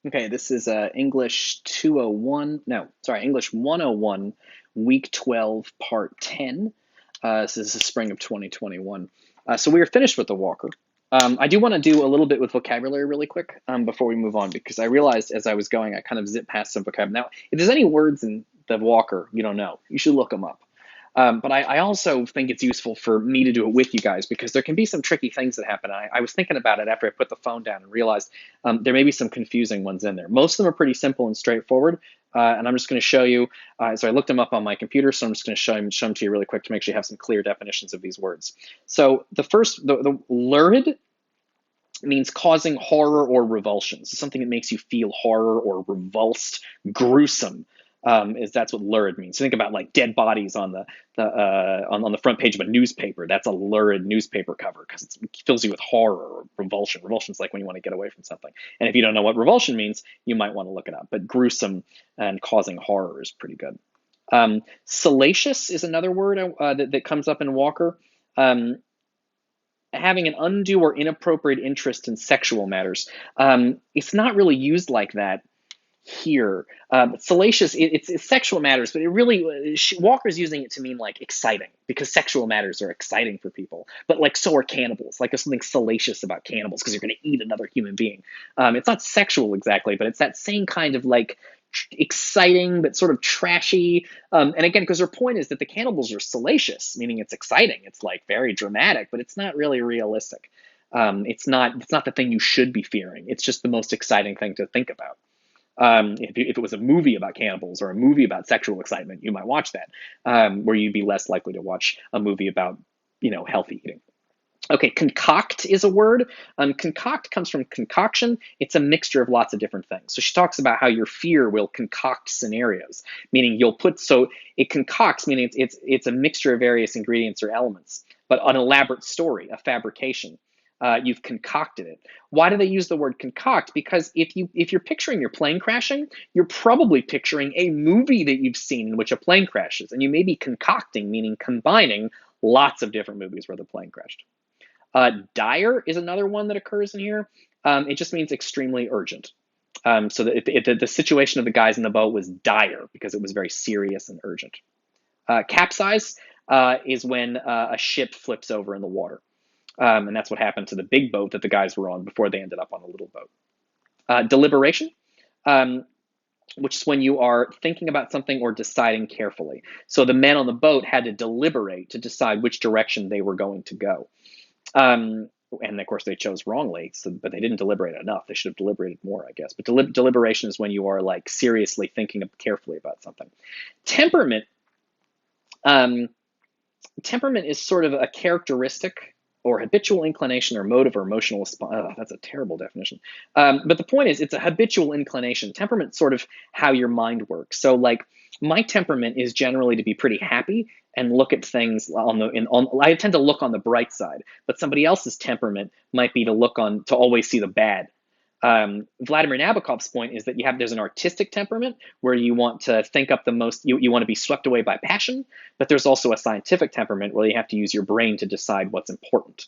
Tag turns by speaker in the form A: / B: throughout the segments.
A: Okay, this is English 201, no, sorry, English 101, week 12, part 10. This is the spring of 2021. So we are finished with the walker. I do want to do a little bit with vocabulary really quick before we move on, because I realized as I was going, I kind of zipped past some vocabulary. Now, if there's any words in the walker you don't know, you should look them up. But I also think it's useful for me to do it with you guys because there can be some tricky things that happen. I was thinking about it after I put the phone down and realized there may be some confusing ones in there. Most of them are pretty simple and straightforward, and I'm just going to show you. So I looked them up on my computer, so I'm just going to show them to you really quick to make sure you have some clear definitions of these words. So the first, the lurid means causing horror or revulsion. So something that makes you feel horror or revulsed, gruesome. Is that's what lurid means. So think about like dead bodies on the front page of a newspaper. That's a lurid newspaper cover because it fills you with horror or revulsion. Revulsion is like when you want to get away from something. And if you don't know what revulsion means, you might want to look it up. But gruesome and causing horror is pretty good. Salacious is another word that comes up in Walker. Um, Having an undue or inappropriate interest in sexual matters. It's not really used like that here. Salacious, it's sexual matters, but it really, Walker's using it to mean like exciting because sexual matters are exciting for people. But like so are cannibals. Like there's something salacious about cannibals because you're going to eat another human being. It's not sexual exactly, but it's that same kind of like exciting but sort of trashy. And again, because her point is that the cannibals are salacious, meaning it's exciting. It's like very dramatic, but it's not really realistic. It's not the thing you should be fearing. It's just the most exciting thing to think about. If it was a movie about cannibals or a movie about sexual excitement, you might watch that, where you'd be less likely to watch a movie about, healthy eating. Okay, concoct is a word. Concoct comes from concoction. It's a mixture of lots of different things. So she talks about how your fear will concoct scenarios, meaning it concocts, meaning it's a mixture of various ingredients or elements, but an elaborate story, a fabrication. You've concocted it. Why do they use the word concoct? Because if you're picturing your plane crashing, you're probably picturing a movie that you've seen in which a plane crashes, and you may be concocting, meaning combining lots of different movies where the plane crashed. Dire is another one that occurs in here. It just means extremely urgent. So the situation of the guys in the boat was dire because it was very serious and urgent. Capsize is when a ship flips over in the water. And that's what happened to the big boat that the guys were on before they ended up on a little boat. Deliberation, um, which is when you are thinking about something or deciding carefully. So the men on the boat had to deliberate to decide which direction they were going to go. And of course, they chose wrongly, but they didn't deliberate enough. They should have deliberated more, I guess. But deliberation is when you are like seriously thinking carefully about something. Temperament, um, temperament is sort of a characteristic or habitual inclination or motive or emotional response. Oh, that's a terrible definition. But the point is, it's a habitual inclination. Temperament's sort of how your mind works. So, like, my temperament is generally to be pretty happy and look at things I tend to look on the bright side, but somebody else's temperament might be to always see the bad. Vladimir Nabokov's point is that there's an artistic temperament where you want to think up the most, you want to be swept away by passion, but there's also a scientific temperament where you have to use your brain to decide what's important.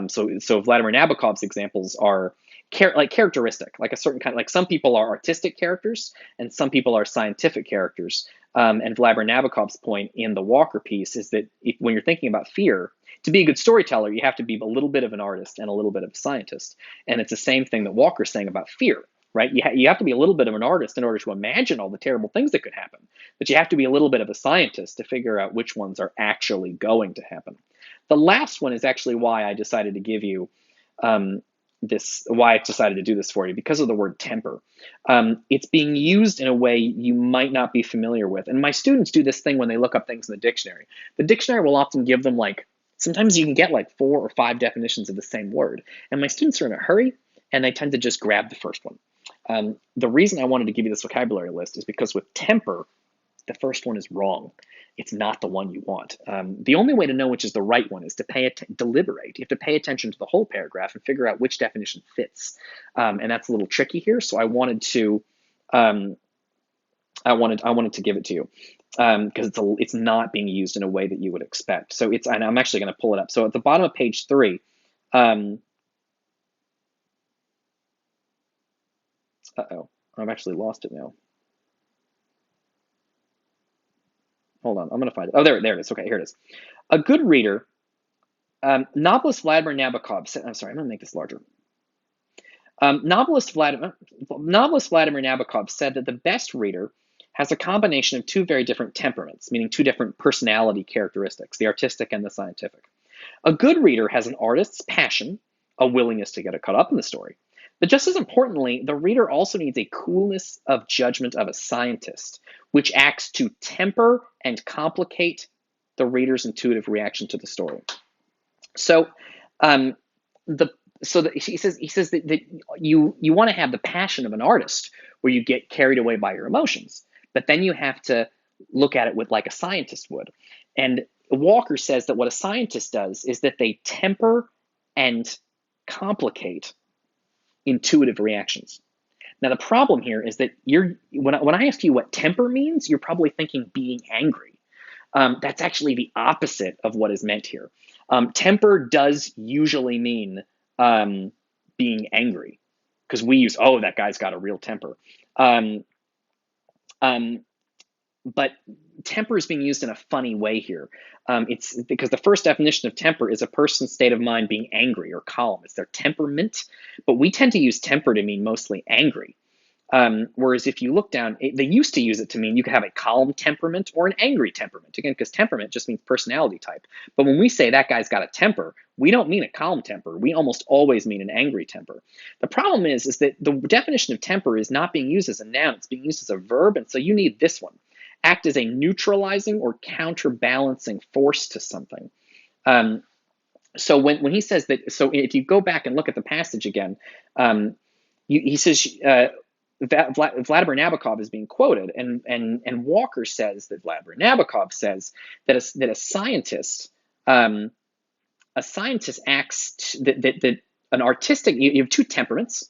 A: So Vladimir Nabokov's examples are characteristic, like a certain kind. Like some people are artistic characters, and some people are scientific characters. And Vladimir Nabokov's point in the Walker piece is that when you're thinking about fear, to be a good storyteller, you have to be a little bit of an artist and a little bit of a scientist. And it's the same thing that Walker's saying about fear, right? You have to be a little bit of an artist in order to imagine all the terrible things that could happen. But you have to be a little bit of a scientist to figure out which ones are actually going to happen. The last one is actually why I decided to give you why I decided to do this for you, because of the word temper. It's being used in a way you might not be familiar with. And my students do this thing when they look up things in the dictionary. The dictionary will often give them sometimes you can get like 4 or 5 definitions of the same word. And my students are in a hurry, and they tend to just grab the first one. The reason I wanted to give you this vocabulary list is because with temper, the first one is wrong. It's not the one you want. The only way to know which is the right one is to deliberate. You have to pay attention to the whole paragraph and figure out which definition fits. And that's a little tricky here. So I wanted to give it to you because it's not being used in a way that you would expect. So and I'm actually going to pull it up. So at the bottom of page 3, Uh-oh, I've actually lost it now. Hold on, I'm gonna find it. Oh, there it is. Okay, here it is. A good reader, novelist Vladimir Nabokov said, I'm sorry, I'm gonna make this larger. Novelist Vladimir Nabokov said that the best reader has a combination of two very different temperaments, meaning two different personality characteristics, the artistic and the scientific. A good reader has an artist's passion, a willingness to get caught up in the story. But just as importantly, the reader also needs a coolness of judgment of a scientist, which acts to temper and complicate the reader's intuitive reaction to the story. So, um, the he says that you want to have the passion of an artist where you get carried away by your emotions, but then you have to look at it with like a scientist would. And Walker says that what a scientist does is that they temper and complicate intuitive reactions. Now the problem here is that when I ask you what temper means, you're probably thinking being angry. That's actually the opposite of what is meant here. Temper does usually mean being angry, because we use, oh, that guy's got a real temper. Um, um, but temper is being used in a funny way here. It's because the first definition of temper is a person's state of mind being angry or calm. It's their temperament, but we tend to use temper to mean mostly angry. Whereas if you look down, they used to use it to mean you could have a calm temperament or an angry temperament. Again, because temperament just means personality type. But when we say that guy's got a temper, we don't mean a calm temper. We almost always mean an angry temper. The problem is that the definition of temper is not being used as a noun. It's being used as a verb. And so you need this one. Act as a neutralizing or counterbalancing force to something. So when he says that, so if you go back and look at the passage again, he says, Vladimir Nabokov is being quoted, and Walker says that Vladimir Nabokov says that a scientist acts that an artistic, you have two temperaments.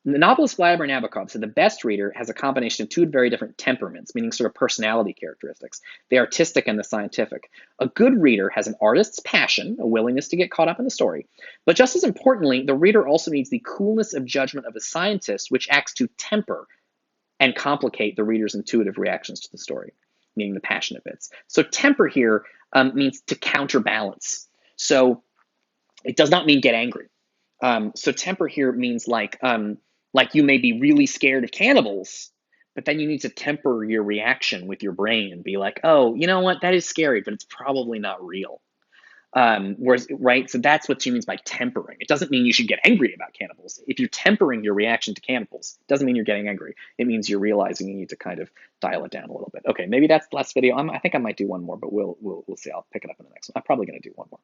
A: The novelist Vladimir Nabokov said the best reader has a combination of two very different temperaments, meaning sort of personality characteristics, the artistic and the scientific. A good reader has an artist's passion, a willingness to get caught up in the story. But just as importantly, the reader also needs the coolness of judgment of a scientist, which acts to temper and complicate the reader's intuitive reactions to the story, meaning the passionate bits. So temper here means to counterbalance. So it does not mean get angry. So temper here means like you may be really scared of cannibals, but then you need to temper your reaction with your brain and be like, oh, you know what, that is scary, but it's probably not real. Whereas, right, so that's what she means by tempering. It doesn't mean you should get angry about cannibals. If you're tempering your reaction to cannibals, it doesn't mean you're getting angry. It means you're realizing you need to kind of dial it down a little bit. Okay, maybe that's the last video. I think I might do one more, but we'll see. I'll pick it up in the next one. I'm probably going to do one more.